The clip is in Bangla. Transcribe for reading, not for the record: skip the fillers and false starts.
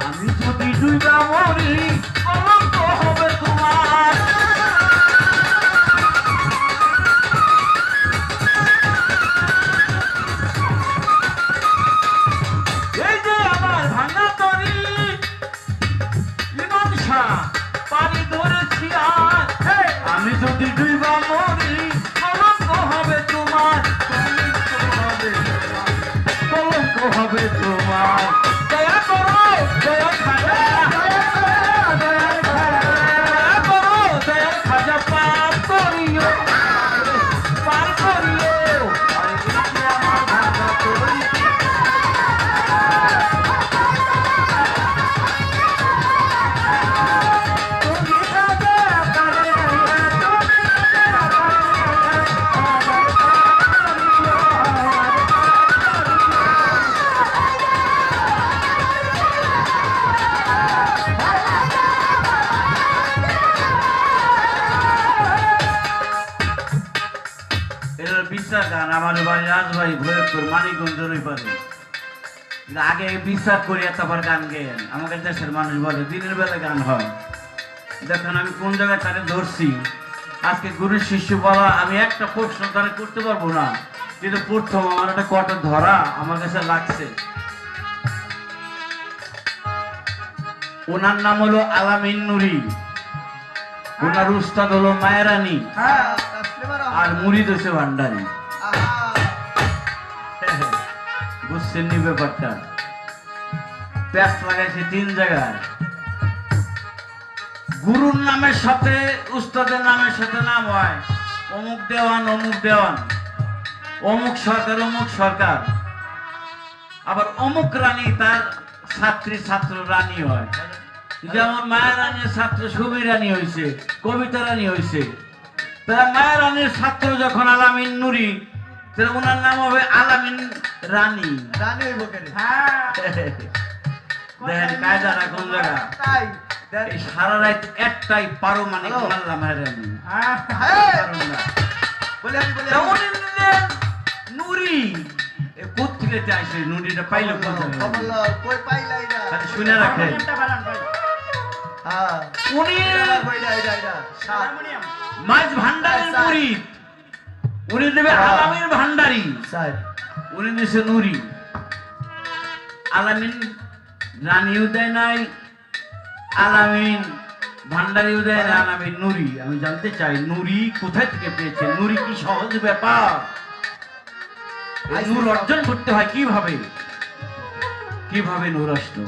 আমি যদি ডুইবা মরি কলঙ্ক হবে তোমার। এই যে আমার ভাঙা তরি ইমাম শাহ পানি ধরেছি আর আমি যদি ডুইবা মরি কলঙ্ক হবে তোমার, কলঙ্ক হবে তোমার। দয়া করো দয়া খাজা, দয়া করো দয়া খাজা, পার করিও পার করিও। আরে দেখি আমার ভাঙা তরি বিশ্বাস গান আমার বাড়ি রাজবাড়ি ভৈরবপুর মানিকগঞ্জের ওই পারে। আগে বিশ্বাস করি তারপর গান গেয়েন। আমাকে দেশের মানুষ বলে দিনের বেলা গান হয়। দেখেন আমি কোন জায়গায় তারে ধরছি। আজকে গুরু শিষ্য বলা আমি একটা প্রশ্ন তারে করতে পারবো না, কিন্তু প্রথম আমার একটা কটা ধরা আমার কাছে লাগছে। ওনার নাম হলো আলামিন নুরি, ওনার উস্তাদ হলো মায়েরানি, আর মুরিদ হচ্ছে ভান্ডারি। বুঝছেন নি ব্যাপারটা? প্যাস লাগাইছে 3 জায়গায়। গুরুর নামের সাথে উস্তাদের নামের সাথে নাম হয় অমুক দেওয়ান অমুক দেওয়ান, অমুক সরকার অমুক সরকার। আবার অমুক রানী তার ছাত্রী ছাত্র রানী হয়। যেমন মায়া রানীর ছাত্র সুবি রানী হয়েছে, কবিতা রানী হয়েছে। তারা মায়া রানীর ছাত্র যখন আলামিন নুরি, তাহলে ওনার নাম হবে আলামিন রানী। দেখেন কায়দাটা কোন জায়গা। সারা রাত একটাই পারো মানে মারলাম রানী নুরি। কোথেকে চাইছে নুরিটা পাইলো শুনে রাখে। উনি মাছ ভান্ডারের মুরিদ, উনি দেবে আলামিন ভান্ডারি, উনি দিয়েছে নুরি। আলামিন রানীও দেয় নাই, আলামিন ভান্ডারিও দেয় না, আলামিন নুরি। আমি জানতে চাই নুরি কোথায় থেকে পেয়েছে? নুরি কি সহজ ব্যাপার? নূর অর্জন করতে হয় কিভাবে? কিভাবে নূর আসলো?